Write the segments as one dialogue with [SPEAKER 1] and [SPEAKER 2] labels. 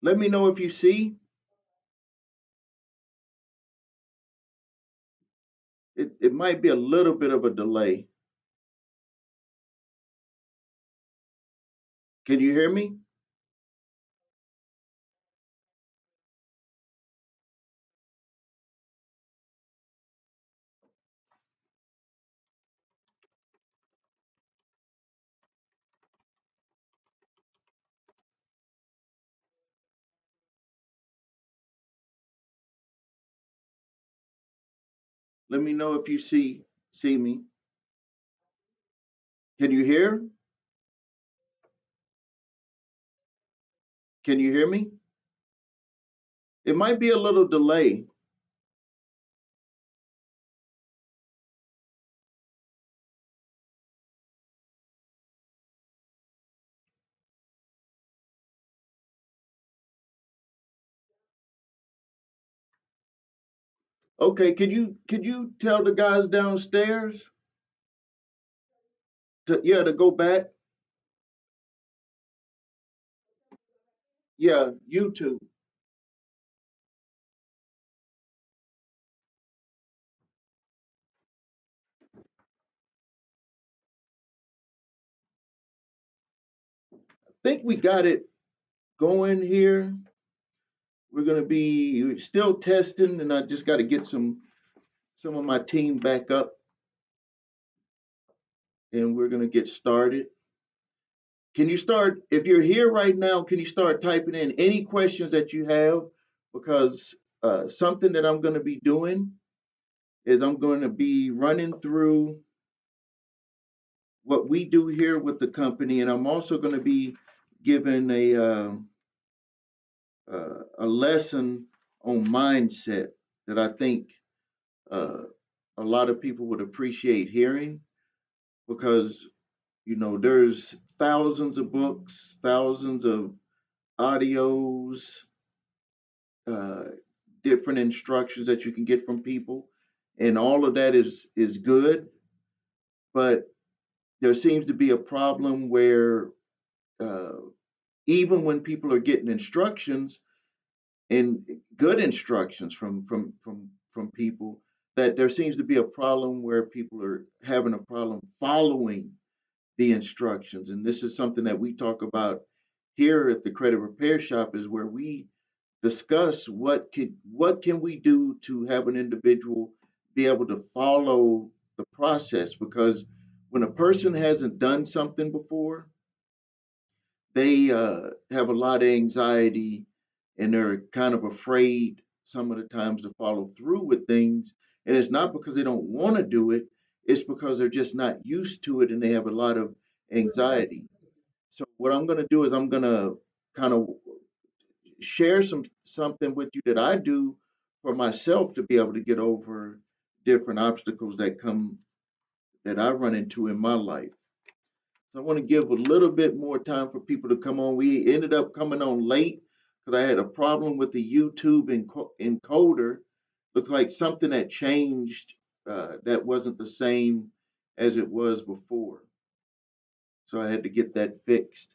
[SPEAKER 1] Let me know if you see. It might be a little bit of a delay. Can you hear me? Let me know if you see me. Can you hear? Can you hear me? It might be a little delay. Okay, could you tell the guys downstairs to go back? Yeah, YouTube. Think we got it going here. We're gonna be still testing, and I just got to get some of my team back up, and we're gonna get started. Can you start if you're here right now? Can you start typing in any questions that you have? Because something that I'm gonna be doing is I'm going to be running through what we do here with the company, and I'm also going to be giving a lesson on mindset that I think uh, a lot of people would appreciate hearing because there's thousands of books, thousands of audios, uh, different instructions that you can get from people, and all of that is good, but there seems to be a problem where uh, even when people are getting instructions and good instructions from people, that there seems to be a problem where people are having a problem following the instructions. And this is something that we talk about here at the credit repair shop, is where we discuss what can we do to have an individual be able to follow the process, because when a person hasn't done something before, they have a lot of anxiety, and they're kind of afraid some of the times to follow through with things. And it's not because they don't want to do it, it's because they're just not used to it and they have a lot of anxiety. So what I'm going to do is I'm going to kind of share something with you that I do for myself to be able to get over different obstacles that I run into in my life. So I want to give a little bit more time for people to come on. We ended up coming on late because I had a problem with the YouTube encoder. Looks like something had changed, that wasn't the same as it was before. So I had to get that fixed.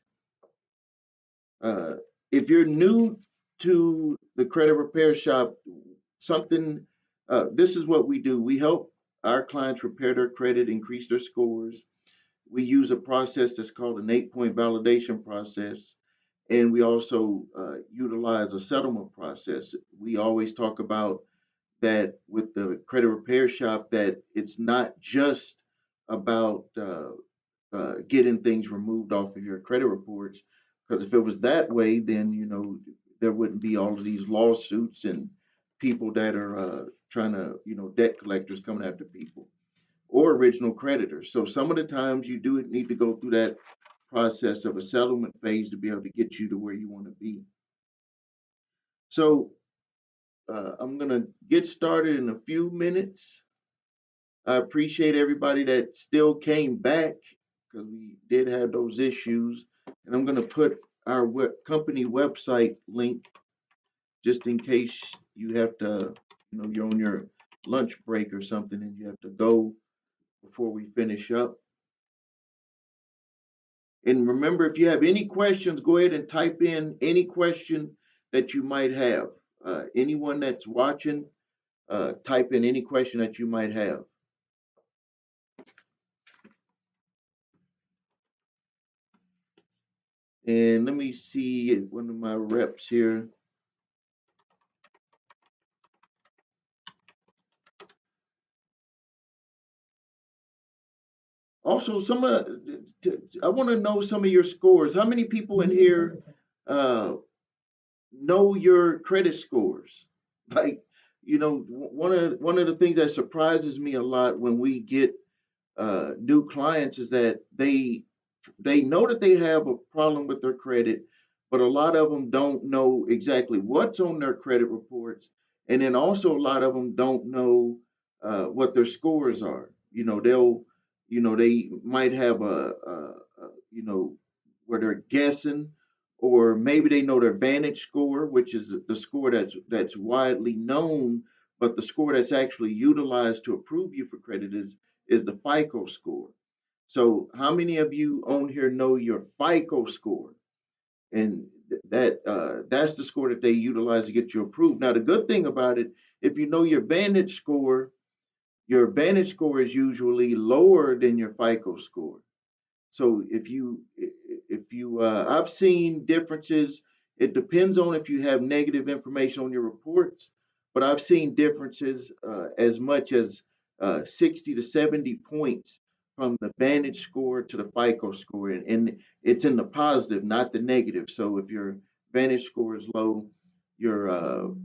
[SPEAKER 1] Uh, if you're new to the credit repair shop, something this is what we do. We help our clients repair their credit, increase their scores. We use a process that's called an 8-point validation process, and we also utilize a settlement process. We always talk about that with the credit repair shop, that it's not just about getting things removed off of your credit reports, because if it was that way, then there wouldn't be all of these lawsuits and people that are trying to, debt collectors coming after people or original creditors. So some of the times you do need to go through that process of a settlement phase to be able to get you to where you want to be. So I'm going to get started in a few minutes. I appreciate everybody that still came back because we did have those issues. And I'm going to put our company website link just in case you have to, you're on your lunch break or something and you have to go before we finish up. And remember, if you have any questions, go ahead and type in any question that you might have. Anyone that's watching, type in any question that you might have. And let me see one of my reps here. Also, I want to know some of your scores. How many people in here uh, know your credit scores? Like, one of the things that surprises me a lot when we get new clients is that they know that they have a problem with their credit, but a lot of them don't know exactly what's on their credit reports, and then also a lot of them don't know what their scores are. They might have where they're guessing, or maybe they know their Vantage score, which is the score that's widely known, but the score that's actually utilized to approve you for credit is the FICO score. So, how many of you on here know your FICO score? And that's the score that they utilize to get you approved. Now, the good thing about it, if you know your Vantage score is usually lower than your FICO score. So if you I've seen differences. It depends on if you have negative information on your reports, but I've seen differences as much as 60 to 70 points from the Vantage score to the FICO score, and it's in the positive, not the negative. So if your Vantage score is low, your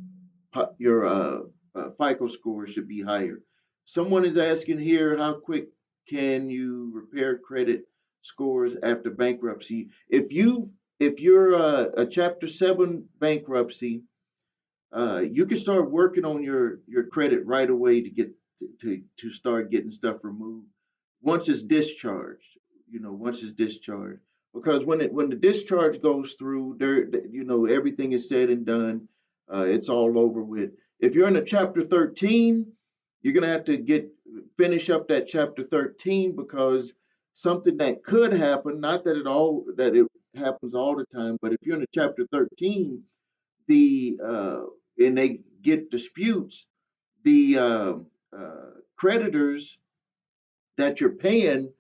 [SPEAKER 1] FICO score should be higher. Someone is asking here, how quick can you repair credit scores after bankruptcy? If you're a Chapter 7 bankruptcy, you can start working on your credit right away to get to start getting stuff removed once it's discharged. Once it's discharged, because when the discharge goes through, everything is said and done. It's all over with. If you're in a Chapter 13, you're gonna have to finish up that Chapter 13, because something that could happen, not that it happens all the time, but if you're in a Chapter 13, the and they get disputes, the creditors that you're paying,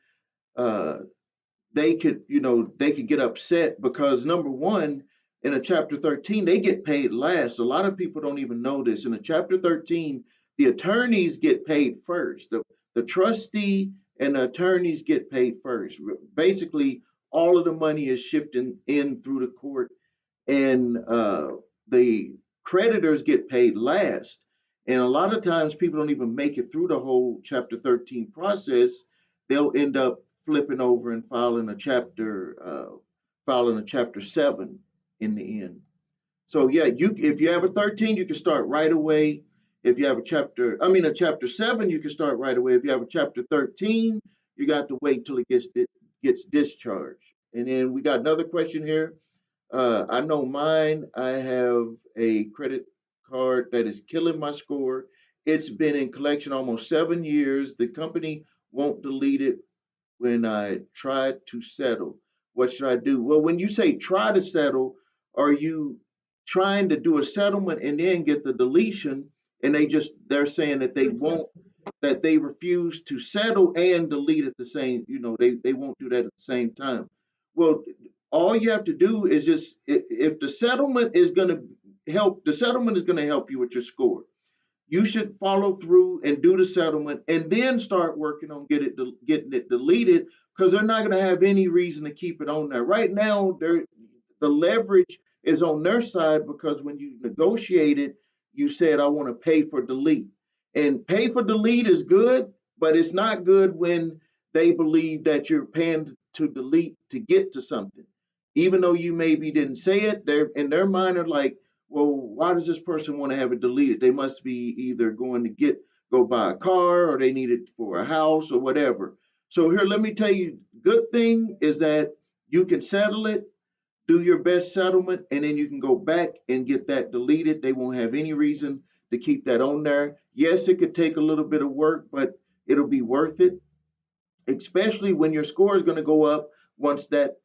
[SPEAKER 1] uh, they could get upset because, number one, in a Chapter 13 they get paid last. A lot of people don't even know this. In a Chapter 13, the attorneys get paid first. The trustee and the attorneys get paid first. Basically, all of the money is shifting in through the court, and the creditors get paid last. And a lot of times people don't even make it through the whole Chapter 13 process. They'll end up flipping over and filing a Chapter 7 in the end. So yeah, if you have a 13, you can start right away. If you have a Chapter 7, you can start right away. If you have a Chapter 13, you got to wait till it gets discharged. And then we got another question here. I know mine. I have a credit card that is killing my score. It's been in collection almost 7 years. The company won't delete it when I try to settle. What should I do? Well, when you say try to settle, are you trying to do a settlement and then get the deletion? And they're saying that they won't, that they refuse to settle and delete at the same, they won't do that at the same time. Well, all you have to do is just, if the settlement is going to help you with your score. You should follow through and do the settlement and then start working on getting it deleted, because they're not going to have any reason to keep it on there. Right now, the leverage is on their side, because when you negotiated, you said, I want to pay for delete. And pay for delete is good, but it's not good when they believe that you're paying to delete to get to something. Even though you maybe didn't say it, they're in their mind are like, well, why does this person want to have it deleted? They must be either going to go buy a car, or they need it for a house or whatever. So here, let me tell you, good thing is that you can settle it, do your best settlement, and then you can go back and get that deleted. They won't have any reason to keep that on there. Yes, it could take a little bit of work, but it'll be worth it, especially when your score is going to go up once that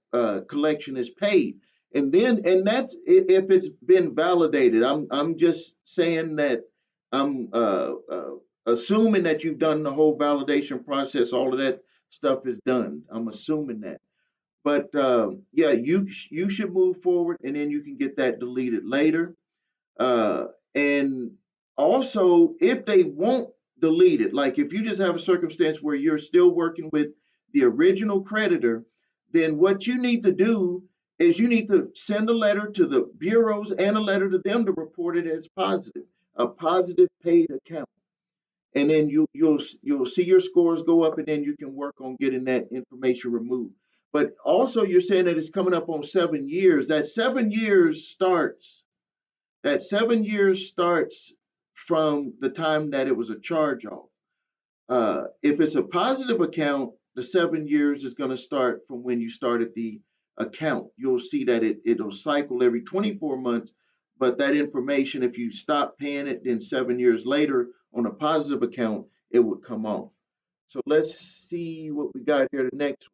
[SPEAKER 1] collection is paid. And then, and that's if it's been validated. I'm just saying that I'm assuming that you've done the whole validation process. All of that stuff is done. I'm assuming that. But yeah, you should move forward, and then you can get that deleted later. Uh, and also, if they won't delete it, like if you just have a circumstance where you're still working with the original creditor, then what you need to do is you need to send a letter to the bureaus and a letter to them to report it as positive, a positive paid account. And then you'll see your scores go up, and then you can work on getting that information removed. But also, you're saying that it's coming up on 7 years. That 7 years starts from the time that it was a charge off. If it's a positive account, the 7 years is going to start from when you started the account. You'll see that it'll cycle every 24 months, but that information, if you stop paying it, then 7 years later on a positive account, it would come off. So let's see what we got here. The next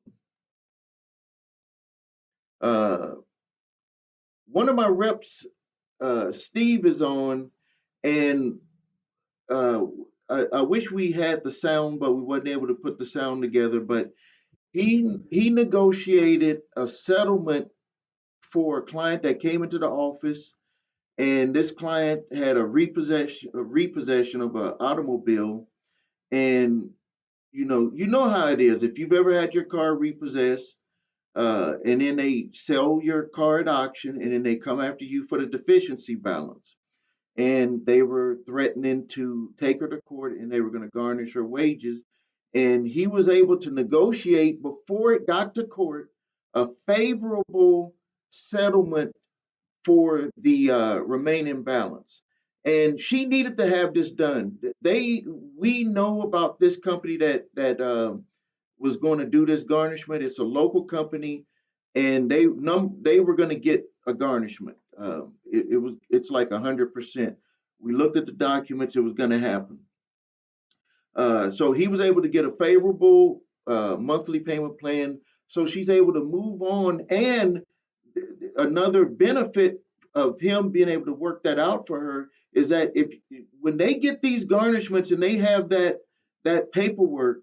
[SPEAKER 1] uh, one of my reps, Steve, is on, and uh, I wish we had the sound, but we wasn't able to put the sound together. But he negotiated a settlement for a client that came into the office, and this client had a repossession of an automobile, and you know how it is. If you've ever had your car repossessed, and then they sell your car at auction, and then they come after you for the deficiency balance, and they were threatening to take her to court, and they were going to garnish her wages. And he was able to negotiate before it got to court a favorable settlement for the remaining balance. And she needed to have this done. We know about this company that was going to do this garnishment. It's a local company, and they were going to get a garnishment. It's like 100%. We looked at the documents; it was going to happen. So he was able to get a favorable monthly payment plan. So she's able to move on. And another benefit of him being able to work that out for her is that if when they get these garnishments and they have that paperwork,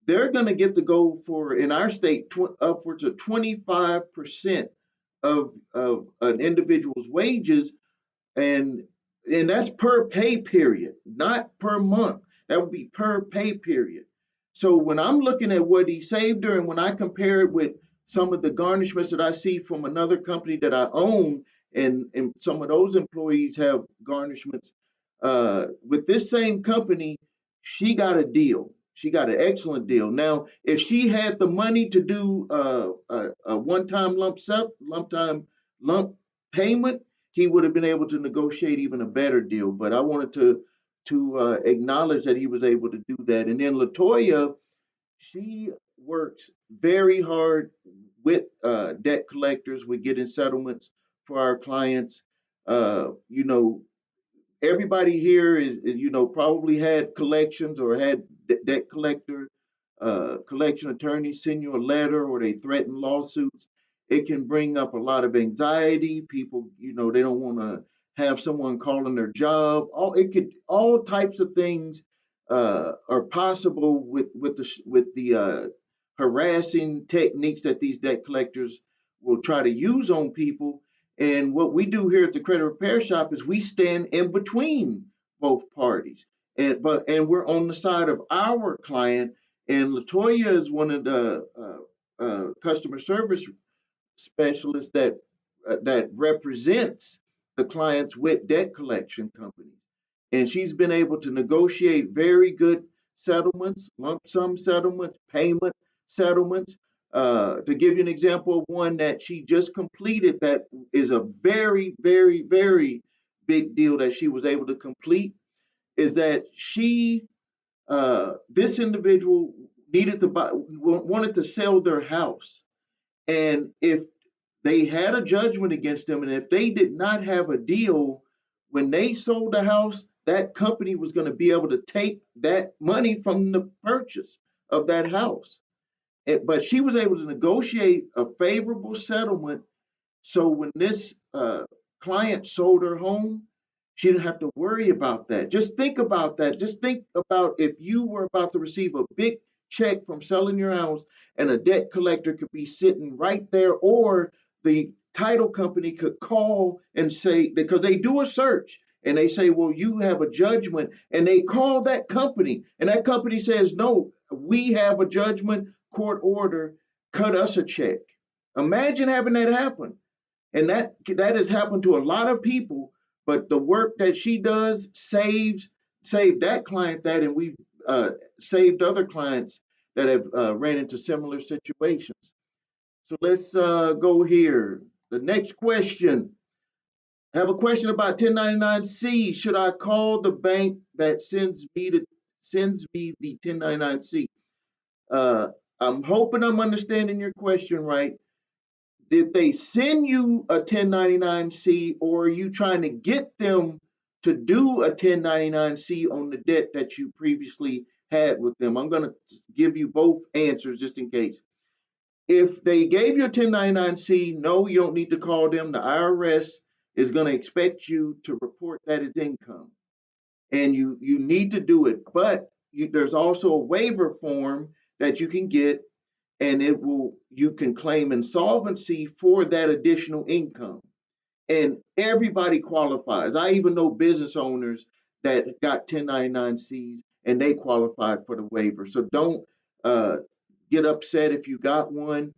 [SPEAKER 1] they're going to get to go for, in our state, upwards of 25% of an individual's wages, and that's per pay period, not per month. That would be per pay period. So when I'm looking at what he saved her, and when I compare it with some of the garnishments that I see from another company that I own, and some of those employees have garnishments, with this same company, she got a deal. She got an excellent deal. Now, if she had the money to do a one-time lump payment, he would have been able to negotiate even a better deal. But I wanted to acknowledge that he was able to do that. And then Latoya, she works very hard with debt collectors. We're getting settlements for our clients. You know, everybody here probably had collections or had debt collector, collection attorneys send you a letter, or they threaten lawsuits. It can bring up a lot of anxiety. People, they don't want to have someone calling their job. All types of things are possible with the harassing techniques that these debt collectors will try to use on people. And what we do here at the Credit Repair Shop is we stand in between both parties, and we're on the side of our client. And Latoya is one of the customer service specialists that represents the clients with debt collection companies, and she's been able to negotiate very good settlements, lump sum settlements, payment settlements. To give you an example of one that she just completed, that is a very, very, very big deal that she was able to complete, is that this individual wanted to sell their house, and if they had a judgment against them, and if they did not have a deal when they sold the house, that company was going to be able to take that money from the purchase of that house. But she was able to negotiate a favorable settlement So when this client sold her home, she didn't have to worry about that. Just think about that. Just think about if you were about to receive a big check from selling your house and a debt collector could be sitting right there, or the title company could call and say, because they do a search and they say, well, you have a judgment, and they call that company and that company says, no, we have a judgment, court order, cut us a check. Imagine having that happen. And that has happened to a lot of people, but the work that she does saved that client that, and we've saved other clients that have ran into similar situations. So let's go here. The next question. I have a question about 1099C. Should I call the bank that sends me the 1099C? uh, I'm hoping I'm understanding your question right. Did they send you a 1099C, or are you trying to get them to do a 1099C on the debt that you previously had with them? I'm going to give you both answers just in case. If they gave you a 1099C, no, you don't need to call them. The IRS is going to expect you to report that as income, and you need to do it. But there's also a waiver form that you can get, and you can claim insolvency for that additional income, and everybody qualifies. I even know business owners that got 1099Cs and they qualified for the waiver. So don't uh, get upset if you got one.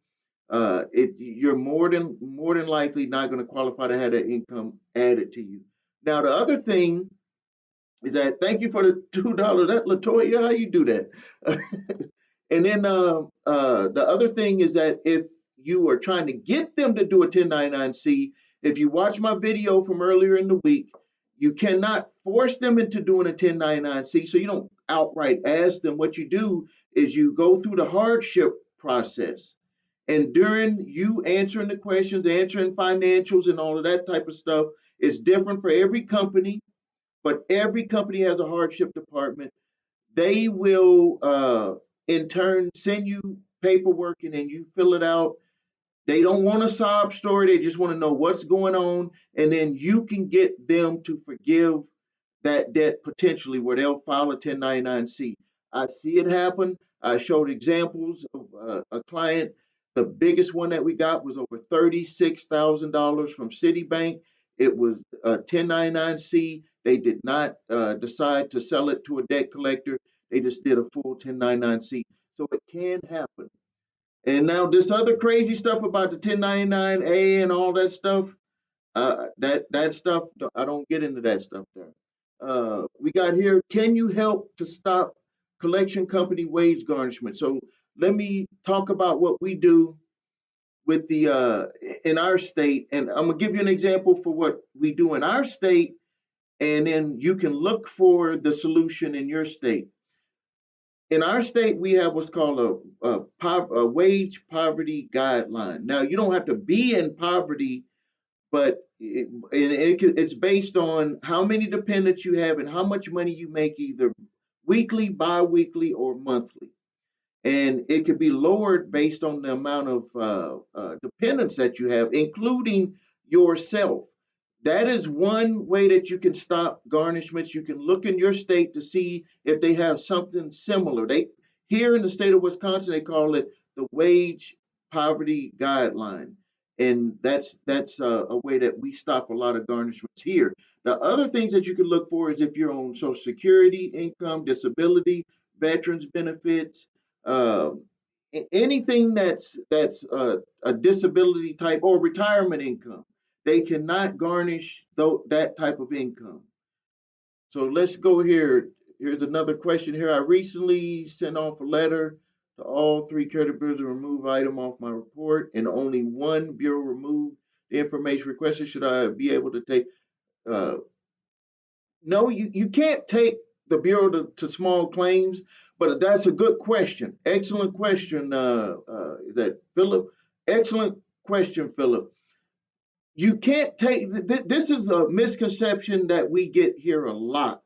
[SPEAKER 1] You're more than likely not going to qualify to have that income added to you. Now the other thing is that, thank you for the $2. That Latoya, how you do that? And then the other thing is that if you are trying to get them to do a 1099C, if you watch my video from earlier in the week, you cannot force them into doing a 1099C. So you don't outright ask them. What you do is you go through the hardship process. And during you answering the questions, answering financials and all of that type of stuff, it's different for every company, but every company has a hardship department. They will, in turn, send you paperwork, and then you fill it out. They don't want a sob story. They just want to know what's going on. And then you can get them to forgive that debt potentially, where they'll file a 1099C. I see it happen. I showed examples of a client. The biggest one that we got was over $36,000 from Citibank. It was a 1099C. They did not decide to sell it to a debt collector. They just did a full 1099C. So it can happen. And now this other crazy stuff about the 1099A and all that stuff, that stuff, I don't get into that stuff there. We got here, can you help to stop collection company wage garnishment? So let me talk about what we do with the in our state, and I'm gonna give you an example for what we do in our state, and then you can look for the solution in your state. In our state, we have what's called a wage poverty guideline. Now, you don't have to be in poverty, but it's based on how many dependents you have and how much money you make, either weekly, bi-weekly, or monthly. And it could be lowered based on the amount of dependents that you have, including yourself. That is one way that you can stop garnishments. You can look in your state to see if they have something similar. They Here in the state of Wisconsin, they call it the wage poverty guideline, and that's a way that we stop a lot of garnishments here. The other things that you can look for is if you're on Social Security, income, disability, veterans benefits, uh, anything that's a disability type or retirement income. They cannot garnish that type of income. So let's go here. Here's another question here. I recently sent off a letter to all three credit bureaus to remove item off my report, and only one bureau removed the information requested. Should I be able to take? Uh, no, you can't take the bureau to small claims, but that's a good question. Excellent question. Is that Philip? Excellent question, Philip. You can't take this is a misconception that we get here a lot.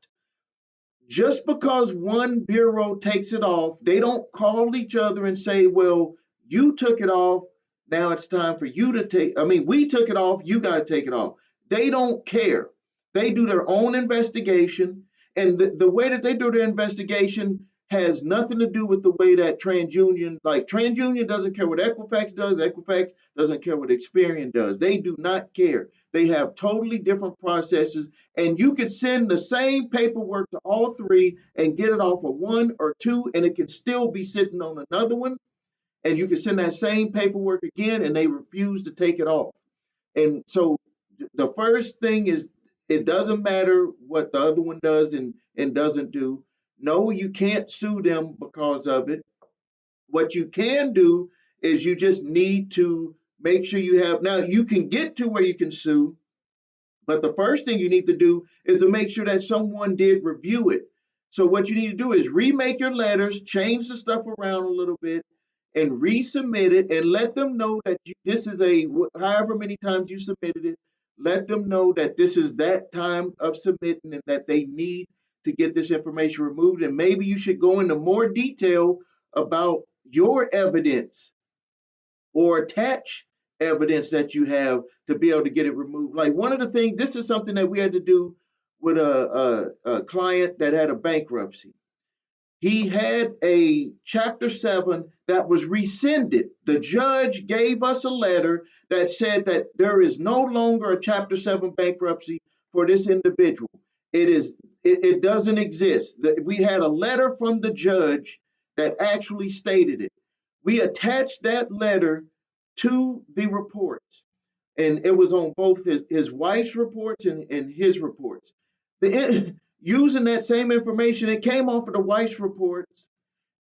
[SPEAKER 1] Just because one bureau takes it off, they don't call each other and say, well, you took it off, Now it's time for you to take, I mean, we took it off, you got to take it off. They don't care. They do their own investigation. And the way that they do their investigation has nothing to do with the way that TransUnion, like TransUnion doesn't care what Equifax does, Equifax doesn't care what Experian does. They do not care. They have totally different processes, and you could send the same paperwork to all three and get it off of one or two, and it can still be sitting on another one, and you can send that same paperwork again, and they refuse to take it off. And so the first thing is, it doesn't matter what the other one does and doesn't do. No, you can't sue them because of it. What you can do is you just need to make sure you have, now you can get to where you can sue, but the first thing you need to do is to make sure that someone did review it. So what you need to do is remake your letters, change the stuff around a little bit, and resubmit it, and let them know that this is a, however many times you submitted it, let them know that this is that time of submitting and that they need to get this information removed. And maybe you should go into more detail about your evidence or attach evidence that you have to be able to get it removed. Like one of the things, this is something that we had to do with a client that had a bankruptcy. He had a Chapter 7 that was rescinded. The judge gave us a letter that said that there is no longer a Chapter 7 bankruptcy for this individual. It doesn't exist. We had a letter from the judge that actually stated it. We attached that letter to the reports, and it was on both his wife's reports and his reports. Using that same information, it came off of the wife's reports,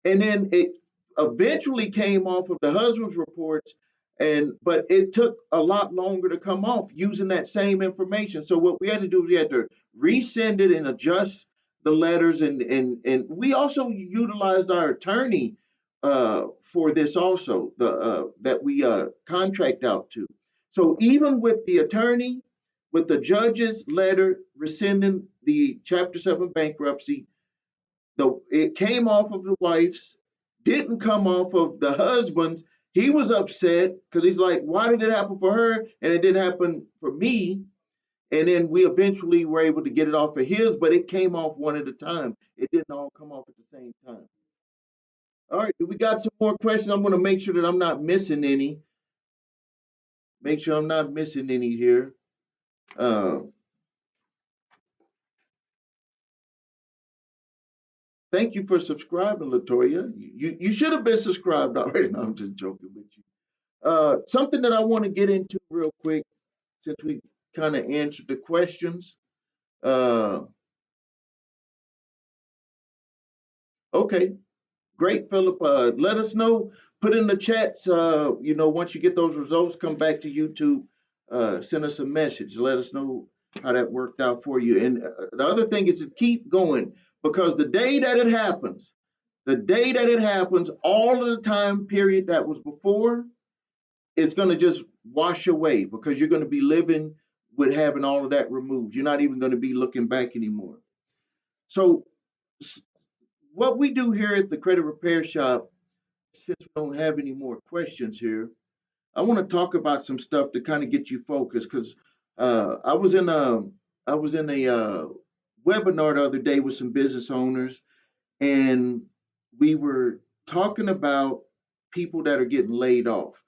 [SPEAKER 1] and then it eventually came off of the husband's reports, and but it took a lot longer to come off using that same information. So what we had to do is we had to resend it and adjust the letters, and we also utilized our attorney for this also, the that we contract out to. So even with the attorney, with the judge's letter rescinding the Chapter 7 bankruptcy, it came off of the wife's, didn't come off of the husband's. He was upset because he's like, why did it happen for her and it didn't happen for me? And then we eventually were able to get it off of his, but it came off one at a time. It didn't all come off at the same time. All right, we got some more questions. I'm going to make sure that I'm not missing any. Make sure I'm not missing any here. Uh, Thank you for subscribing, Latoya. You should have been subscribed already. No, I'm just joking with you. Something that I want to get into real quick, since we kind of answered the questions. Uh, okay, great, Philip. Let us know. Put in the chats. Once you get those results, come back to YouTube. Send us a message. Let us know how that worked out for you. And the other thing is to keep going, because the day that it happens, all of the time period that was before, it's going to just wash away, because you're going to be living with having all of that removed. You're not even going to be looking back anymore. So, what we do here at the Credit Repair Shop, since we don't have any more questions here, I want to talk about some stuff to kind of get you focused. Because I was in a webinar the other day with some business owners, and we were talking about people that are getting laid off.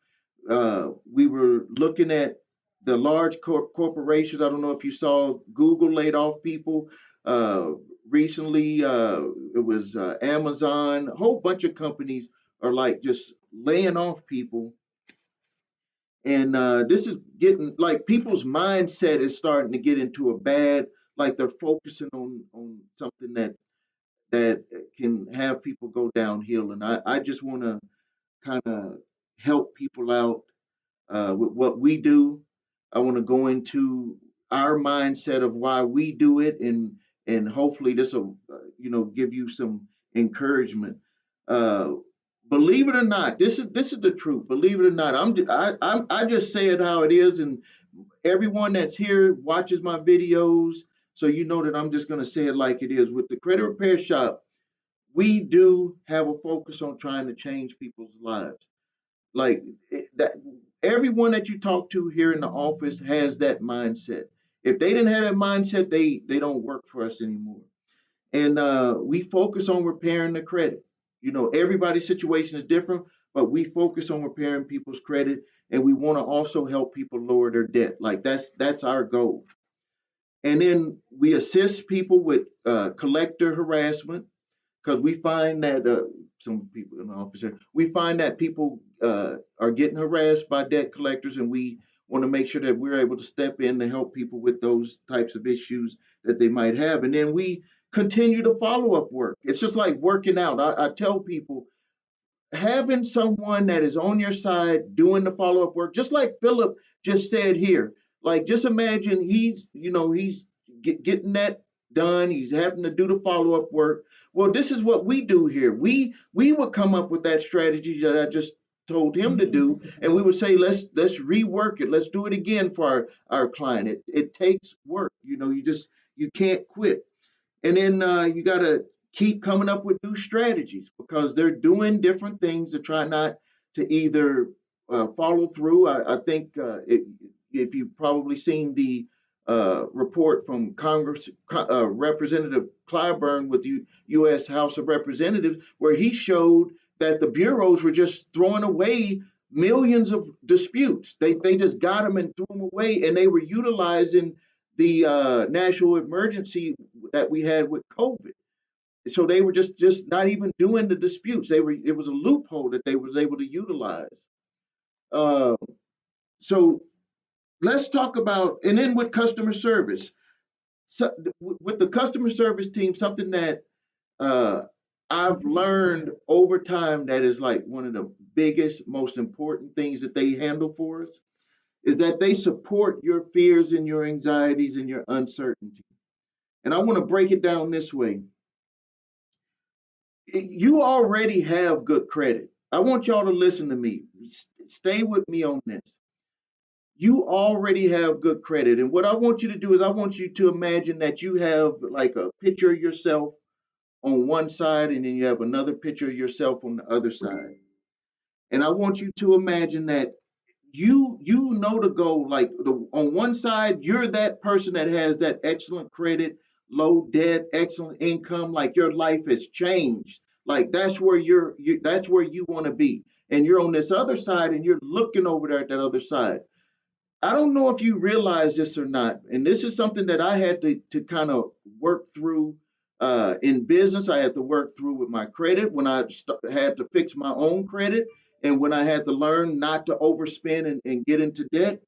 [SPEAKER 1] We were looking at the large corporations. I don't know if you saw Google laid off people uh, recently. It was Amazon. A whole bunch of companies are like just laying off people, and this is getting, like, people's mindset is starting to get into a bad. Like, they're focusing on something that can have people go downhill. And I just want to kind of help people out with what we do. I want to go into our mindset of why we do it, and hopefully this will give you some encouragement. Uh, Believe it or not, this is the truth. Believe it or not, I just say it how it is, and everyone that's here watches my videos, so you know that I'm just going to say it like it is. With the Credit Repair Shop, we do have a focus on trying to change people's lives. Like that. everyone that you talk to here in the office has that mindset. If they didn't have that mindset, they don't work for us anymore. And we focus on repairing the credit. You know, everybody's situation is different, but we focus on repairing people's credit, and we want to also help people lower their debt. Like that's our goal. And then we assist people with collector harassment because we find that some people in the office here, we find that people are getting harassed by debt collectors, and we want to make sure that we're able to step in to help people with those types of issues that they might have. And then we continue to follow up work. It's just like working out. I tell people having someone that is on your side doing the follow-up work, just like Philip just said here. Like, just imagine he's getting that done. He's having to do the follow-up work. Well, this is what we do here. We would come up with that strategy that I just told him to do, and we would say, let's rework it. Let's do it again for our client. It takes work. You can't quit. And then you got to keep coming up with new strategies because they're doing different things to try not to either follow through. I think if you've probably seen the report from Congress, Representative Clyburn with the U.S. House of Representatives, where he showed that the bureaus were just throwing away millions of disputes. They just got them and threw them away, and they were utilizing the national emergency that we had with COVID. So they were just not even doing the disputes. It was a loophole that they was able to utilize. Uh, so let's talk about, and then with customer service. So, with the customer service team, something that uh, I've learned over time that is like one of the biggest, most important things that they handle for us is that they support your fears and your anxieties and your uncertainty. And I want to break it down this way. You already have good credit. I want y'all to listen to me. Stay with me on this. You already have good credit. And what I want you to do is I want you to imagine that you have like a picture of yourself on one side and then you have another picture of yourself on the other side. And I want you to imagine that you know the goal. Like on one side, you're that person that has that excellent credit, low debt, excellent income. Like your life has changed. Like that's where that's where you want to be. And you're on this other side, and you're looking over there at that other side. I don't know if you realize this or not, and this is something that I had to kind of work through in business. I had to work through with my credit when had to fix my own credit, and when I had to learn not to overspend and get into debt.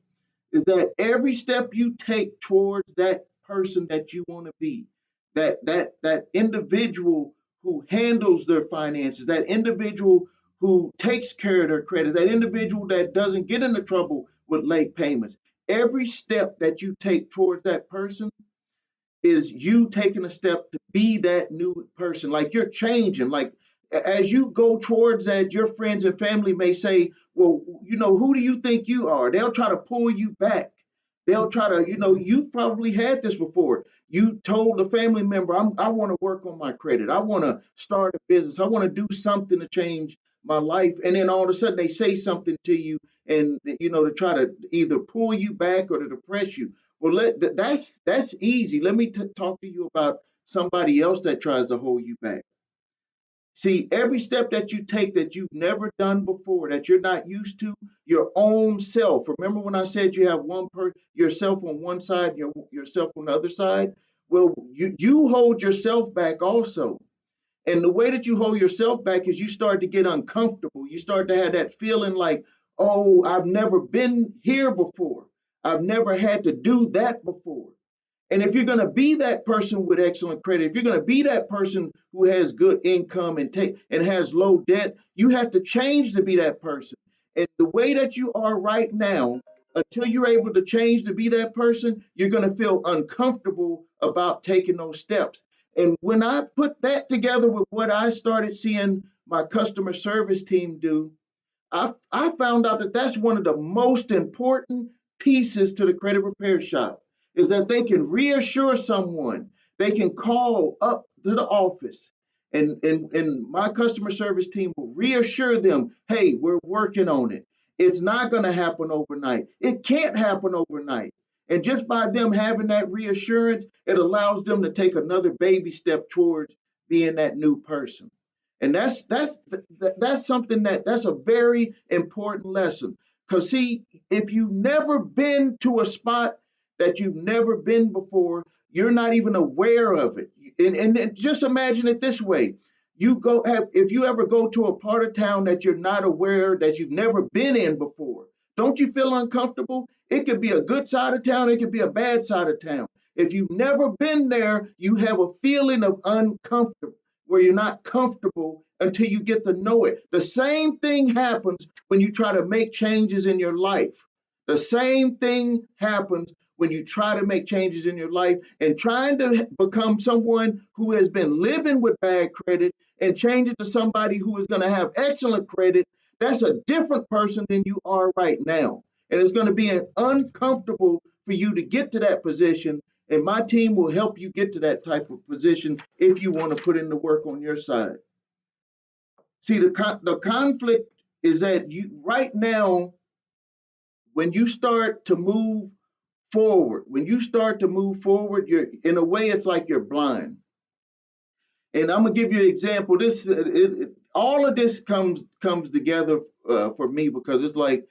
[SPEAKER 1] Is that every step you take towards that person that you want to be, that individual who handles their finances, that individual who takes care of their credit, that individual that doesn't get into trouble with late payments. Every step that you take towards that person is you taking a step to be that new person. Like you're changing. Like as you go towards that, your friends and family may say, well, who do you think you are? They'll try to pull you back. They'll try to, you've probably had this before. You told a family member, I want to work on my credit. I want to start a business. I want to do something to change my life. And then all of a sudden they say something to you and, to try to either pull you back or to depress you. Well, that's easy. Let me talk to you about somebody else that tries to hold you back. See, every step that you take that you've never done before, that you're not used to, your own self. Remember when I said you have yourself on one side, yourself on the other side? Well, you hold yourself back also. And the way that you hold yourself back is you start to get uncomfortable. You start to have that feeling like, oh, I've never been here before. I've never had to do that before. And if you're going to be that person with excellent credit, if you're going to be that person who has good income and has low debt, you have to change to be that person. And the way that you are right now, until you're able to change to be that person, you're going to feel uncomfortable about taking those steps. And when I put that together with what I started seeing my customer service team do, I found out that that's one of the most important pieces to the credit repair shop is that they can reassure someone. They can call up to the office and my customer service team will reassure them, hey, we're working on it. It's not going to happen overnight. It can't happen overnight. And just by them having that reassurance, it allows them to take another baby step towards being that new person. And that's something that's a very important lesson. Because see, if you've never been to a spot that you've never been before, you're not even aware of it. And just imagine it this way: if you ever go to a part of town that you're not aware, that you've never been in before, don't you feel uncomfortable? It could be a good side of town, it could be a bad side of town. If you've never been there, you have a feeling of uncomfortable, where you're not comfortable until you get to know it. The same thing happens when you try to make changes in your life. The same thing happens when you try to make changes in your life, and trying to become someone who has been living with bad credit and change it to somebody who is going to have excellent credit. That's a different person than you are right now. And it's going to be uncomfortable for you to get to that position. And my team will help you get to that type of position if you want to put in the work on your side. See, the conflict is that you right now, when you start to move forward, you're in a way, it's like you're blind. And I'm gonna give you an example. All of this comes together for me, because it's like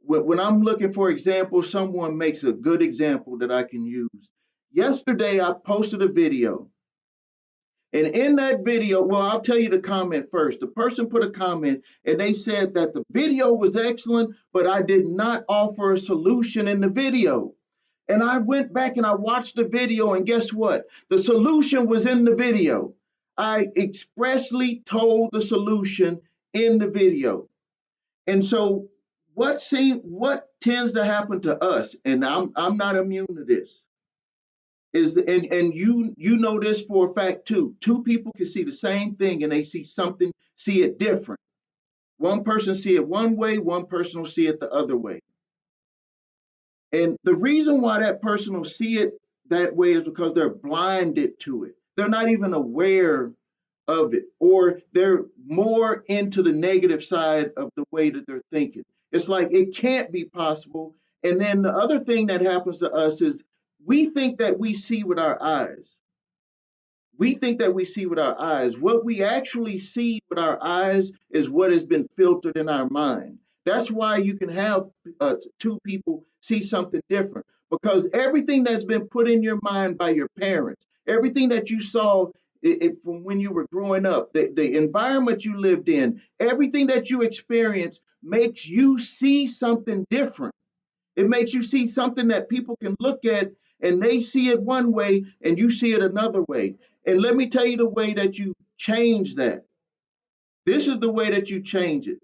[SPEAKER 1] when I'm looking for examples, someone makes a good example that I can use. Yesterday, I posted a video, and in that video, well, I'll tell you the comment first. The person put a comment, and they said that the video was excellent, but I did not offer a solution in the video. And I went back and I watched the video, and guess what? The solution was in the video. I expressly told the solution in the video. And so what tends to happen to us, and I'm not immune to this, is and you know this for a fact too. Two people can see the same thing and they see it different. One person see it one way, one person will see it the other way. And the reason why that person will see it that way is because they're blinded to it. They're not even aware of it, or they're more into the negative side of the way that they're thinking. It's like it can't be possible. And then the other thing that happens to us is we think that we see with our eyes. We think that we see with our eyes. What we actually see with our eyes is what has been filtered in our mind. That's why you can have two people see something different, because everything that's been put in your mind by your parents, everything that you saw from when you were growing up, the environment you lived in, everything that you experienced makes you see something different. It makes you see something that people can look at and they see it one way and you see it another way. And let me tell you the way that you change that. This is the way that you change it,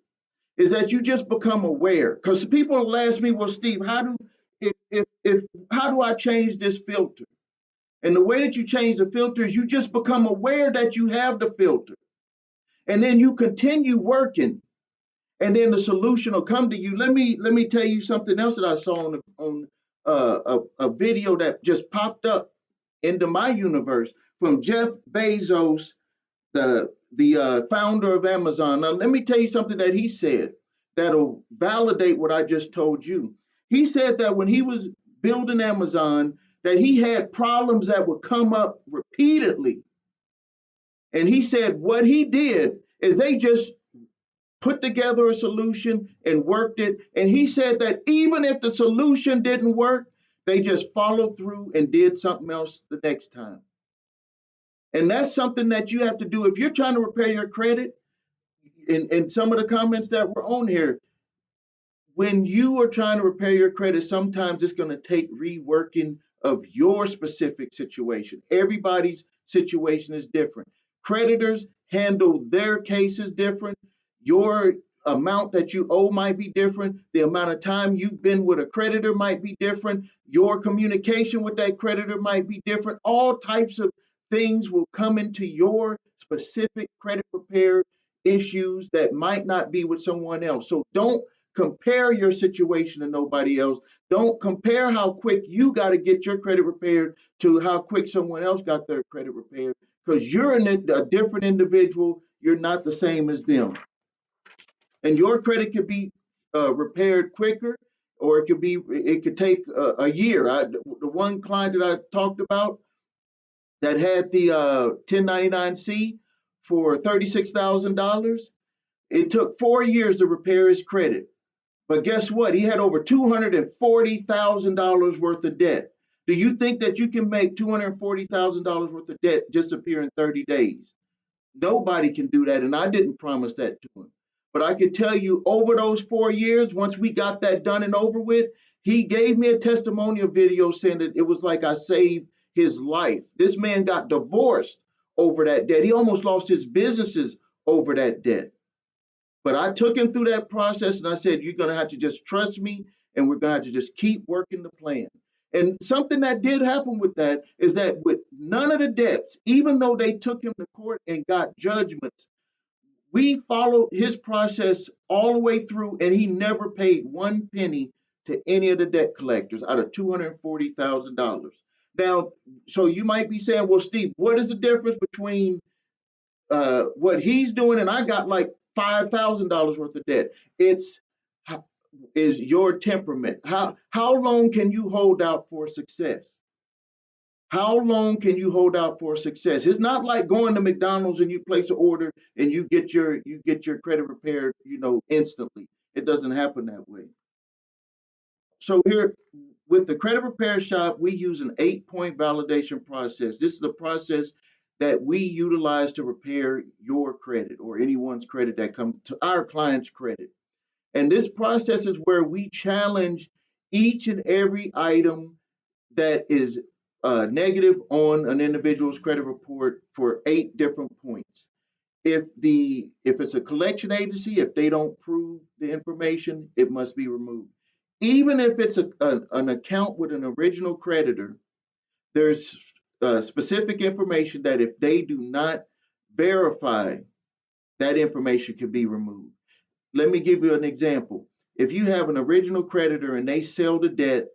[SPEAKER 1] is that you just become aware. Because people will ask me, well, Steve, how do I change this filter? And the way that you change the filter is you just become aware that you have the filter. And then you continue working, and then the solution will come to you. Let me tell you something else that I saw on a video that just popped up into my universe from Jeff Bezos, the founder of Amazon. Now, let me tell you something that he said that'll validate what I just told you. He said that when he was building Amazon, that he had problems that would come up repeatedly. And he said what he did is they just put together a solution and worked it. And he said that even if the solution didn't work, they just followed through and did something else the next time. And that's something that you have to do if you're trying to repair your credit. In some of the comments that were on here, when you are trying to repair your credit, sometimes it's going to take reworking of your specific situation. Everybody's situation is different. Creditors handle their cases different. Your amount that you owe might be different. The amount of time you've been with a creditor might be different. Your communication with that creditor might be different. All types of things will come into your specific credit repair issues that might not be with someone else. So don't compare your situation to nobody else. Don't compare how quick you got to get your credit repaired to how quick someone else got their credit repaired, because you're a different individual. You're not the same as them. And your credit could be repaired quicker, or it could take a year. The one client that I talked about that had the 1099-C for $36,000, it took 4 years to repair his credit. But guess what? He had over $240,000 worth of debt. Do you think that you can make $240,000 worth of debt disappear in 30 days? Nobody can do that, and I didn't promise that to him. But I can tell you, over those 4 years, once we got that done and over with, he gave me a testimonial video saying that it was like I saved his life. This man got divorced over that debt. He almost lost his businesses over that debt. But I took him through that process and I said, you're going to have to just trust me and we're going to have to just keep working the plan. And something that did happen with that is that with none of the debts, even though they took him to court and got judgments, we followed his process all the way through and he never paid one penny to any of the debt collectors out of $240,000. Now, so you might be saying, well, Steve, what is the difference between what he's doing and I got like $5,000 worth of debt? It's is your temperament. How long can you hold out for success? How long can you hold out for success? It's not like going to McDonald's and you place an order and you get your credit repaired, instantly. It doesn't happen that way. So here with the credit repair shop, we use an 8-point validation process. This is the process that we utilize to repair your credit or anyone's credit that comes to our client's credit. And this process is where we challenge each and every item that is negative on an individual's credit report for 8 different points. If it's a collection agency, if they don't prove the information, it must be removed. Even if it's an account with an original creditor, there's specific information that if they do not verify, that information can be removed. Let me give you an example. If you have an original creditor and they sell the debt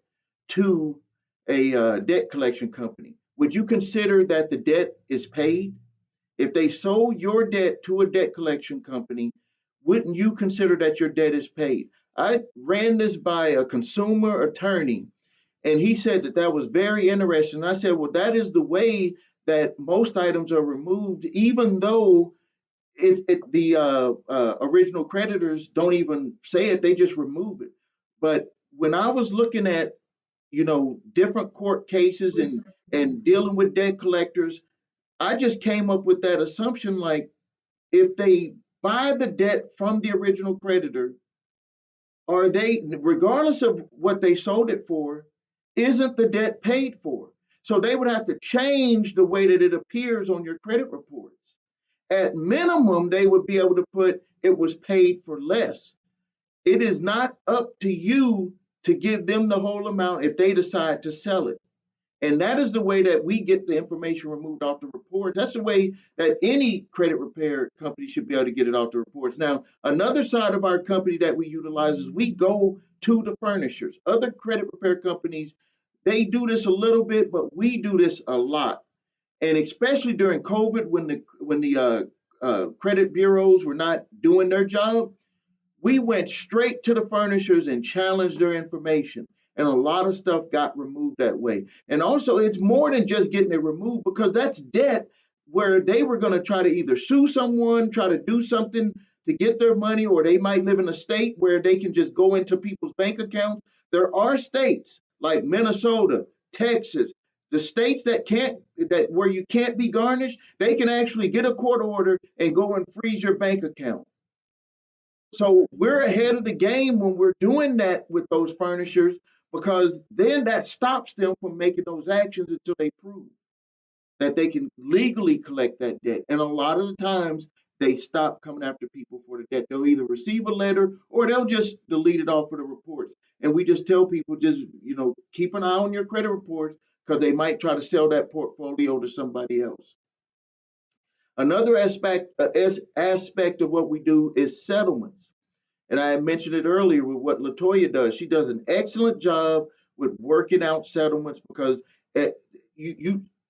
[SPEAKER 1] to a debt collection company, would you consider that the debt is paid? If they sold your debt to a debt collection company, wouldn't you consider that your debt is paid? I ran this by a consumer attorney, and he said that that was very interesting. I said, well, that is the way that most items are removed, even though the original creditors don't even say it, they just remove it. But when I was looking at, different court cases and dealing with debt collectors, I just came up with that assumption like if they buy the debt from the original creditor, are they, regardless of what they sold it for, isn't the debt paid for? So they would have to change the way that it appears on your credit reports. At minimum, they would be able to put it was paid for less. It is not up to you to give them the whole amount if they decide to sell it. And that is the way that we get the information removed off the reports. That's the way that any credit repair company should be able to get it off the reports. Now, another side of our company that we utilize is we go to the furnishers. Other credit repair companies, they do this a little bit, but we do this a lot. And especially during COVID, when the credit bureaus were not doing their job, we went straight to the furnishers and challenged their information. And a lot of stuff got removed that way. And also, it's more than just getting it removed because that's debt where they were going to try to either sue someone, try to do something to get their money, or they might live in a state where they can just go into people's bank accounts. There are states like Minnesota, Texas, the states that where you can't be garnished, they can actually get a court order and go and freeze your bank account. So we're ahead of the game when we're doing that with those furnishers because then that stops them from making those actions until they prove that they can legally collect that debt. And a lot of the times they stop coming after people for the debt. They'll either receive a letter or they'll just delete it off of the reports. And we just tell people just, keep an eye on your credit reports because they might try to sell that portfolio to somebody else. Another aspect of what we do is settlements. And I mentioned it earlier with what Latoya does. She does an excellent job with working out settlements because it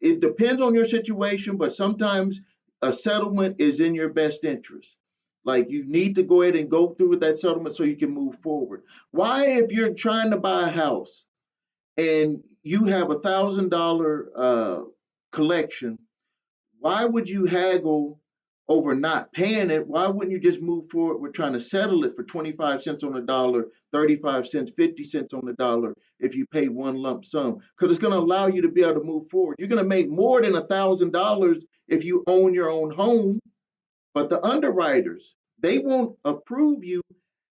[SPEAKER 1] depends on your situation, but sometimes a settlement is in your best interest. Like you need to go ahead and go through with that settlement so you can move forward. Why, if you're trying to buy a house and you have $1,000 collection, why would you haggle over not paying it? Why wouldn't you just move forward with trying to settle it for 25 cents on the dollar, 35 cents, 50 cents on the dollar if you pay one lump sum? Because it's going to allow you to be able to move forward. You're going to make more than $1,000 if you own your own home, but the underwriters, they won't approve you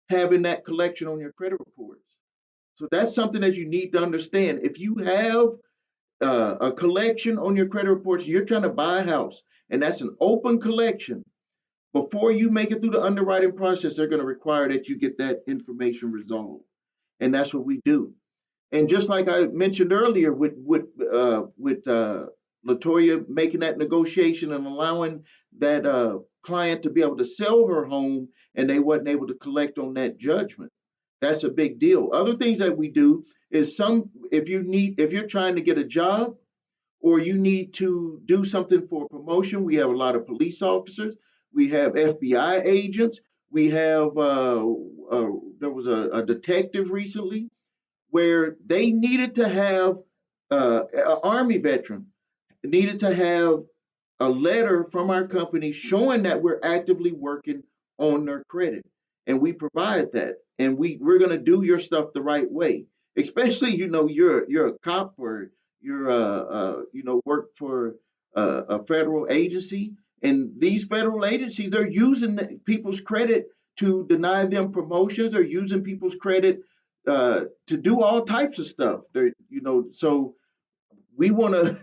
[SPEAKER 1] having that collection on your credit reports. So that's something that you need to understand. If you have a collection on your credit reports, you're trying to buy a house, and that's an open collection. Before you make it through the underwriting process, they're going to require that you get that information resolved, and that's what we do. And just like I mentioned earlier, with Latoya making that negotiation and allowing that client to be able to sell her home, and they wasn't able to collect on that judgment. That's a big deal. Other things that we do is if you're trying to get a job or you need to do something for promotion, we have a lot of police officers, we have FBI agents, we have there was a detective recently where they needed to have an Army veteran needed to have a letter from our company showing that we're actively working on their credit, and we provide that, and we're going to do your stuff the right way. Especially, you're a cop or you're work for a federal agency, and these federal agencies, they're using people's credit to deny them promotions. They're using people's credit to do all types of stuff. So we want to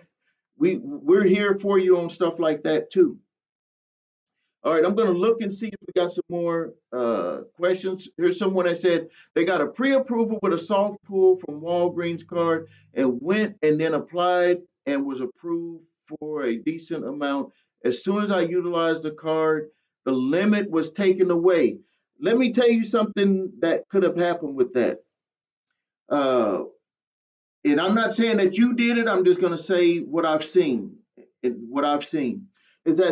[SPEAKER 1] we're here for you on stuff like that too. All right, I'm going to look and see if we got some more questions. Here's someone that said they got a pre-approval with a soft pull from Walgreens card and went and then applied and was approved for a decent amount. As soon as I utilized the card, the limit was taken away. Let me tell you something that could have happened with that. Uh, and I'm not saying that you did it. I'm just going to say what I've seen. What I've seen is that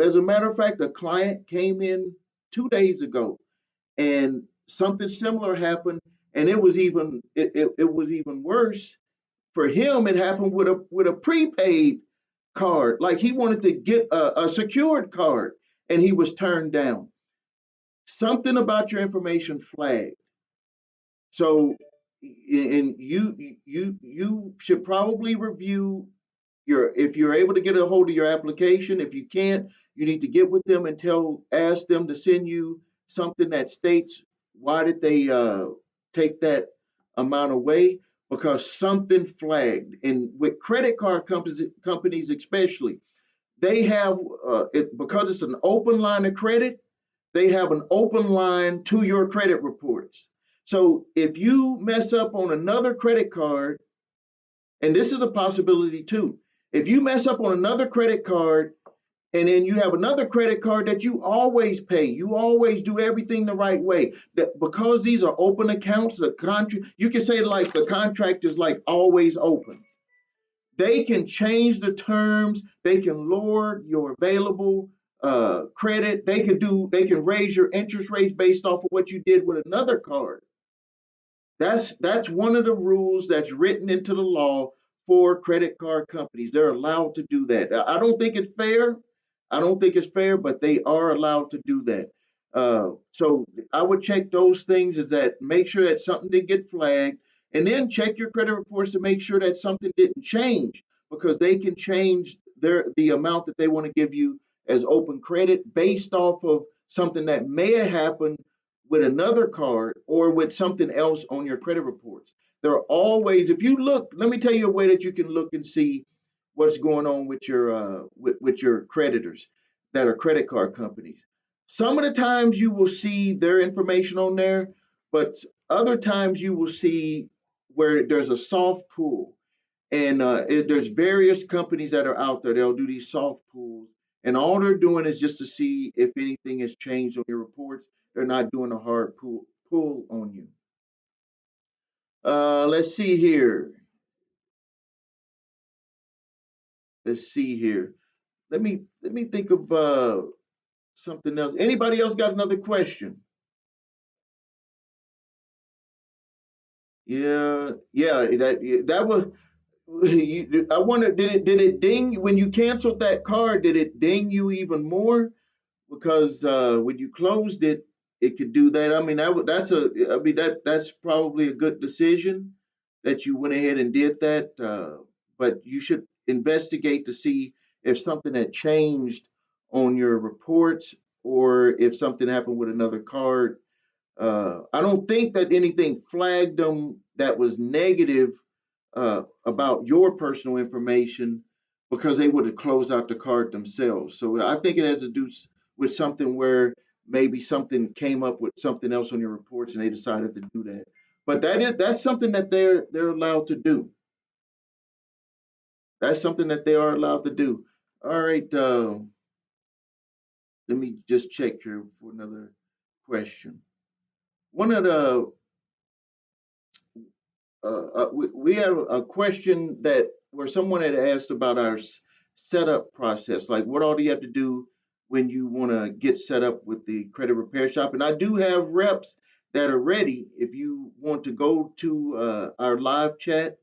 [SPEAKER 1] as a matter of fact, a client came in 2 days ago, and something similar happened, and it was even worse for him. It happened with a prepaid card, like he wanted to get a secured card, and he was turned down. Something about your information flagged. So, and you should probably review if you're able to get a hold of your application. If you can't, you need to get with them and ask them to send you something that states why did they take that amount away, because something flagged. And with credit card companies especially, they have it because it's an open line of credit. They have an open line to your credit reports. So if you mess up on another credit card, and this is a possibility too, if you mess up on another credit card and then you have another credit card that you always pay, you always do everything the right way, that because these are open accounts, the contract, you can say like the contract is like always open. They can change the terms. They can lower your available credit. They can raise your interest rates based off of what you did with another card. That's one of the rules that's written into the law for credit card companies. They're allowed to do that. I don't think it's fair. I don't think it's fair, but they are allowed to do that. So I would check those things, is that make sure that something didn't get flagged, and then check your credit reports to make sure that something didn't change, because they can change the amount that they want to give you as open credit based off of something that may have happened with another card or with something else on your credit reports. There are always, if you look, let me tell you a way that you can look and see what's going on with your creditors that are credit card companies. Some of the times you will see their information on there, but other times you will see where there's a soft pull, and there's various companies that are out there. They'll do these soft pulls, and all they're doing is just to see if anything has changed on your reports. They're not doing a hard pull on you. Let's see here. Let's see here. Let me think of. something else. Anybody else got another question? Yeah, yeah. That was. I wonder, did it ding when you canceled that card? Did it ding you even more? Because when you closed it, it could do that. I mean, that's a. I mean, that's probably a good decision that you went ahead and did that. But you should investigate to see if something had changed on your reports or if something happened with another card. I don't think that anything flagged them that was negative about your personal information because they would have closed out the card themselves. So I think it has to do with something where maybe something came up with something else on your reports and they decided to do that. But that's something that they're allowed to do. That's something that they are allowed to do. All right, let me just check here for another question. One of the we have a question that where someone had asked about our setup process, like what all do you have to do when you want to get set up with the credit repair shop? And I do have reps that are ready. If you want to go to our live chat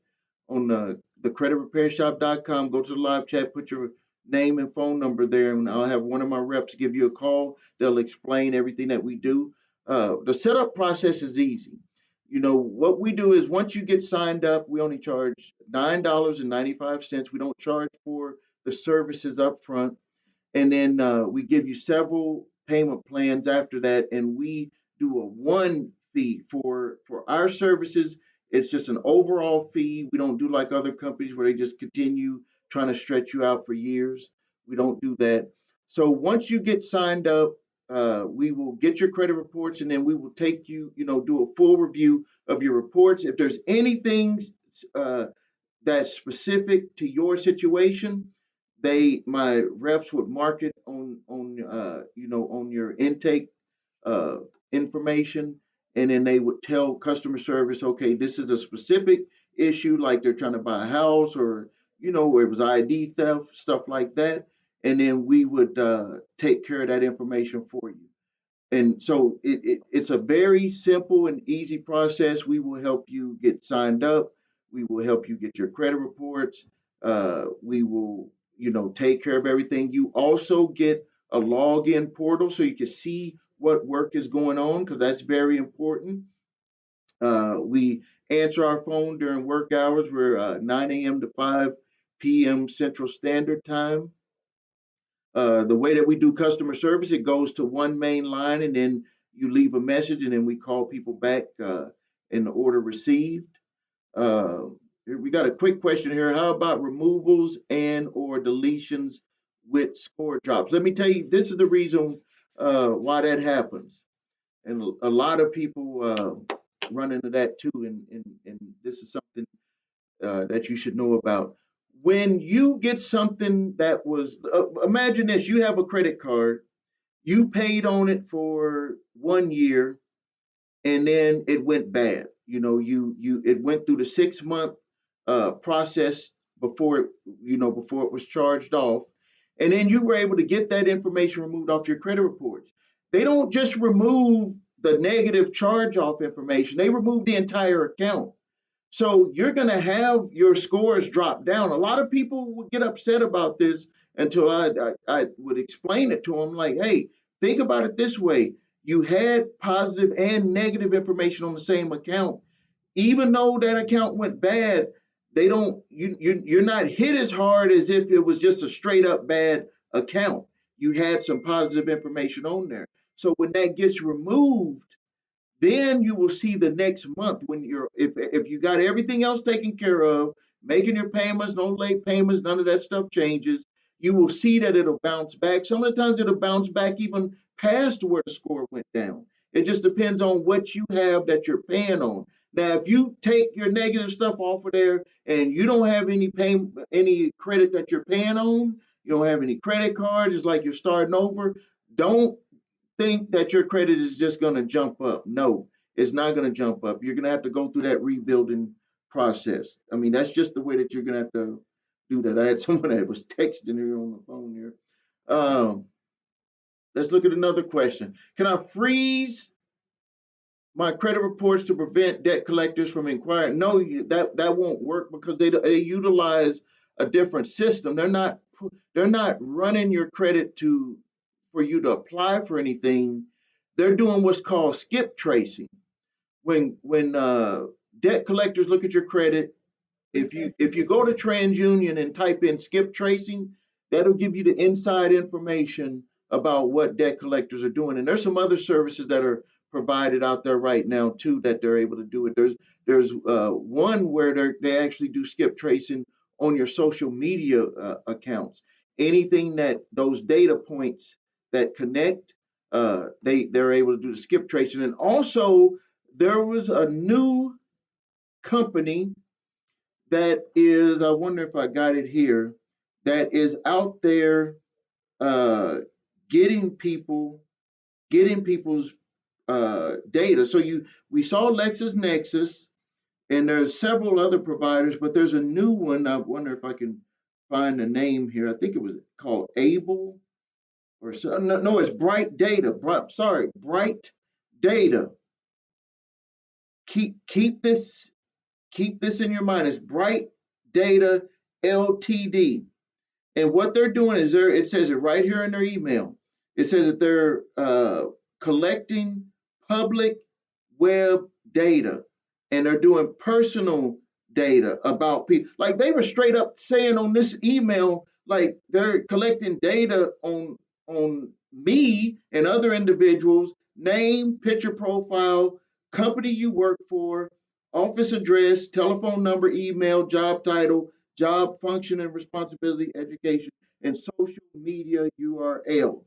[SPEAKER 1] on the creditrepairshop.com, go to the live chat, put your name and phone number there, and I'll have one of my reps give you a call. They'll explain everything that we do. The setup process is easy. What we do is once you get signed up, we only charge $9.95. We don't charge for the services up front, and then we give you several payment plans after that, and we do a one fee for our services. It's just an overall fee. We don't do like other companies where they just continue trying to stretch you out for years. We don't do that. So once you get signed up, we will get your credit reports, and then we will take you, do a full review of your reports. If there's anything uh, that's specific to your situation, my reps would mark it on your intake uh, information, and then they would tell customer service, okay, this is a specific issue, like they're trying to buy a house, or where it was ID theft, stuff like that, and then we would take care of that information for you. And so it's a very simple and easy process. We will help you get signed up. We will help you get your credit reports. We will, take care of everything. You also get a login portal so you can see what work is going on because that's very important. We answer our phone during work hours. We're 9 a.m. to 5 p.m. Central Standard Time. The way that we do customer service, it goes to one main line and then you leave a message and then we call people back in the order received. Uh, we got a quick question here. How about removals and or deletions with score drops? Let me tell you, this is the reason why that happens. And a lot of people run into that too. And this is something that you should know about. When you get something that was, imagine this, you have a credit card, you paid on it for 1 year, and then it went bad. It went through the 6 month process before before it was charged off, and then you were able to get that information removed off your credit reports. They don't just remove the negative charge off information; they remove the entire account. So you're going to have your scores drop down. A lot of people would get upset about this until I would explain it to them like, hey, think about it this way. You had positive and negative information on the same account. Even though that account went bad, they don't you're not hit as hard as if it was just a straight up bad account. You had some positive information on there. So when that gets removed, then you will see the next month when if you got everything else taken care of, making your payments, no late payments, none of that stuff changes. You will see that it'll bounce back. Some of the times it'll bounce back even past where the score went down. It just depends on what you have that you're paying on. Now, if you take your negative stuff off of there and you don't have any credit that you're paying on, you don't have any credit cards, it's like you're starting over. Don't think that your credit is just going to jump up. No, it's not going to jump up. You're going to have to go through that rebuilding process. I mean, that's just the way that you're going to have to do that. I had someone that was texting here on the phone here. Um, Let's look at another question. Can I freeze my credit reports to prevent debt collectors from inquiring? No, that won't work because they utilize a different system. They're not running your credit to for you to apply for anything. They're doing what's called skip tracing. When debt collectors look at your credit, if you go to TransUnion and type in skip tracing, that'll give you the inside information about what debt collectors are doing. And there's some other services that are provided out there right now too that they're able to do it. There's one where they actually do skip tracing on your social media accounts. Anything that those data points that connect, they're able to do the skip tracing. And also there was a new company that is, I wonder if I got it here, that is out there uh, getting people's data. So we saw LexisNexis, and there's several other providers, but there's a new one. I wonder if I can find the name here. I think it was called Able or so. No, no, it's Bright Data. Bright Data. Keep this in your mind. It's Bright Data Ltd. And what they're doing is it says it right here in their email. It says that they're collecting public web data, and they're doing personal data about people. Like they were straight up saying on this email, like they're collecting data on me and other individuals, name, picture profile, company you work for, office address, telephone number, email, job title, job function and responsibility, education, and social media URL.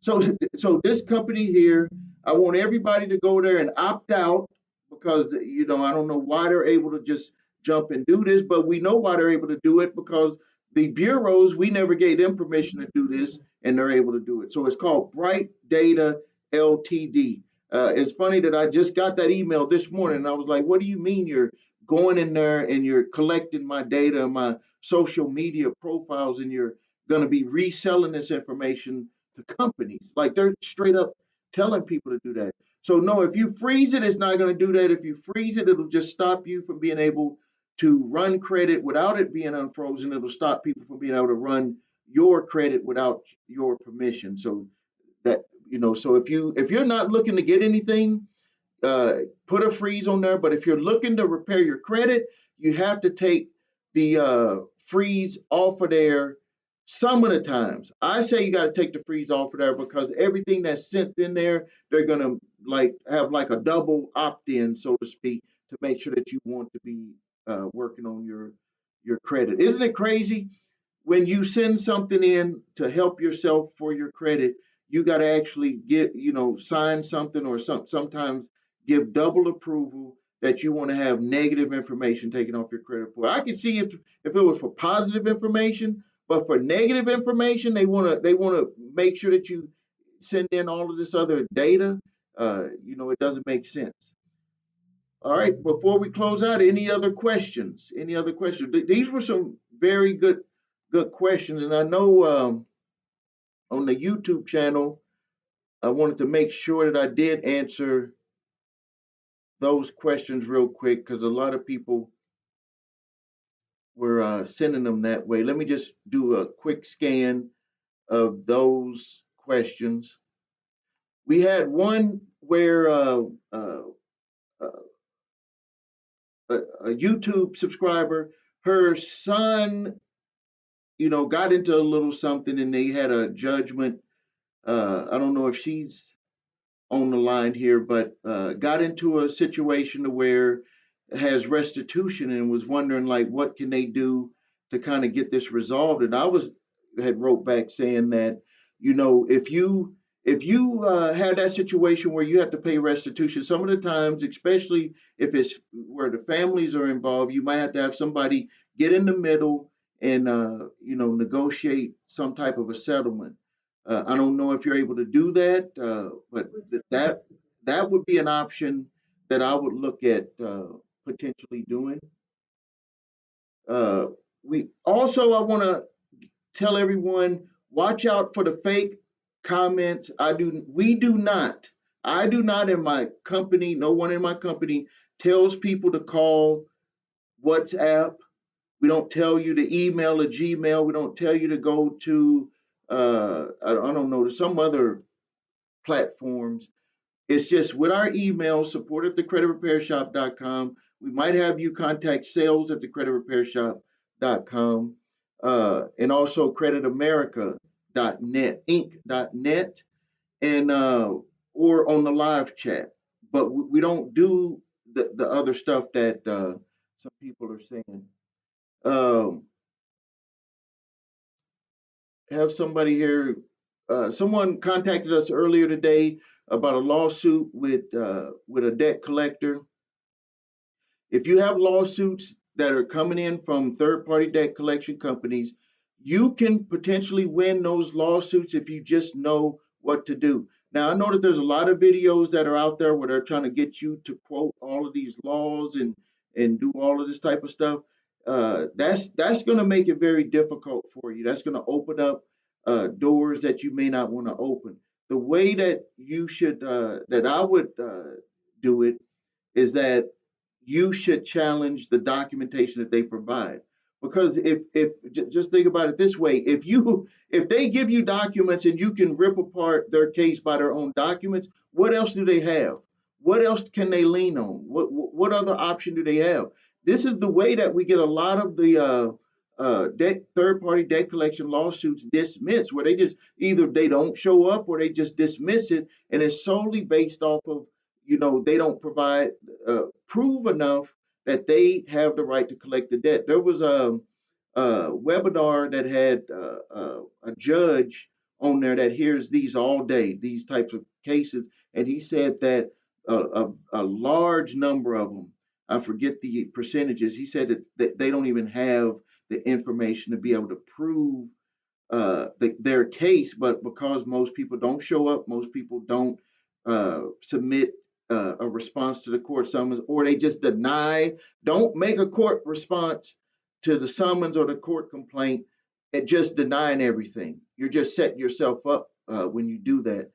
[SPEAKER 1] So, so this company here, I want everybody to go there and opt out because I don't know why they're able to just jump and do this, but we know why they're able to do it because the bureaus we never gave them permission to do this, and they're able to do it. So it's called Bright Data Ltd. It's funny that I just got that email this morning, and I was like, "What do you mean you're going in there and you're collecting my data, my social media profiles, and you're going to be reselling this information to companies?" Like they're straight up telling people to do that. So no, if you freeze it, it's not going to do that. If you freeze it, it'll just stop you from being able to run credit without it being unfrozen. It'll stop people from being able to run your credit without your permission. So that so if you're not looking to get anything, uh, put a freeze on there. But if you're looking to repair your credit, you have to take the freeze off of there some of the times. I say you got to take the freeze off of there because everything that's sent in there, they're gonna like have like a double opt-in, so to speak, to make sure that you want to be working on your credit. Isn't it crazy? When you send something in to help yourself for your credit, you got to actually sign something or sometimes give double approval that you want to have negative information taken off your credit report. I can see if it was for positive information, but for negative information, they want to make sure that you send in all of this other data. It doesn't make sense. All right, before we close out, any other questions? Any other questions? These were some very good questions, and I know on the YouTube channel, I wanted to make sure that I did answer those questions real quick because a lot of people were sending them that way. Let me just do a quick scan of those questions. We had one where uh, a YouTube subscriber, her son, got into a little something and they had a judgment. I don't know if she's on the line here, but got into a situation to where has restitution and was wondering like what can they do to kind of get this resolved. And I was had wrote back saying that if you had that situation where you have to pay restitution, some of the times, especially if it's where the families are involved, you might have to have somebody get in the middle and negotiate some type of a settlement. I don't know if you're able to do that, but that would be an option that I would look at potentially doing. Uh, we also I want to tell everyone watch out for the fake. comments. We do not, I do not in my company, no one in my company tells people to call WhatsApp. We don't tell you to email a Gmail. We don't tell you to go to, I don't know, to some other platforms. It's just with our email, support at thecreditrepairshop.com. We might have you contact sales at thecreditrepairshop.com, and also creditamerica.net, inc.net, and or on the live chat. But we don't do the other stuff that some people are saying. Um, have somebody here. Someone contacted us earlier today about a lawsuit with a debt collector. If you have lawsuits that are coming in from third party debt collection companies, you can potentially win those lawsuits if you just know what to do. Now, I know that there's a lot of videos that are out there where they're trying to get you to quote all of these laws and do all of this type of stuff. That's going to make it very difficult for you. That's going to open up doors that you may not want to open. The way that you should, that I would do it, is that you should challenge the documentation that they provide. Because if just think about it this way, if they give you documents and you can rip apart their case by their own documents, what else do they have? What else can they lean on? What other option do they have? This is the way that we get a lot of the debt third party debt collection lawsuits dismissed, where they just either they don't show up or they just dismiss it, and it's solely based off of, they don't provide prove enough that they have the right to collect the debt. There was a webinar that had a judge on there that hears these all day, these types of cases, and he said that a large number of them, I forget the percentages, he said that they don't even have the information to be able to prove their case, but because most people don't show up, most people don't submit a response to the court summons, or they just deny, don't make a court response to the summons or the court complaint, and just denying everything. You're just setting yourself up when you do that.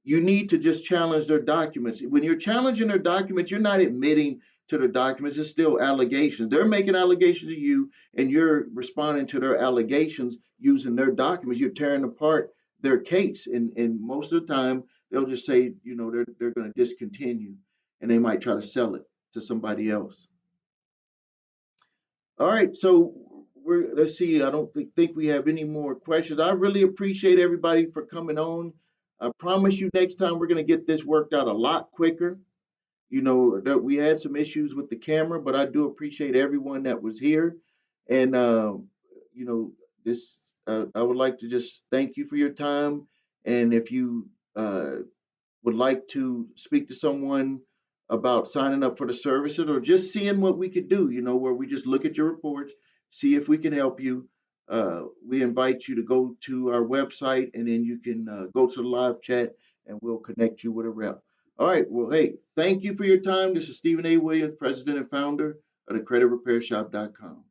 [SPEAKER 1] You need to just challenge their documents. When you're challenging their documents, you're not admitting to the documents. It's still allegations. They're making allegations to you, and you're responding to their allegations using their documents. You're tearing apart their case, and most of the time they'll just say, they're going to discontinue, and they might try to sell it to somebody else. All right, so let's see. I don't think we have any more questions. I really appreciate everybody for coming on. I promise you, next time we're going to get this worked out a lot quicker. That we had some issues with the camera, but I do appreciate everyone that was here. And this I would like to just thank you for your time. And if you would like to speak to someone about signing up for the services or just seeing what we could do, where we just look at your reports, see if we can help you, we invite you to go to our website, and then you can go to the live chat and we'll connect you with a rep. All right. Well, hey, thank you for your time. This is Stephen A. Williams, president and founder of the creditrepairshop.com.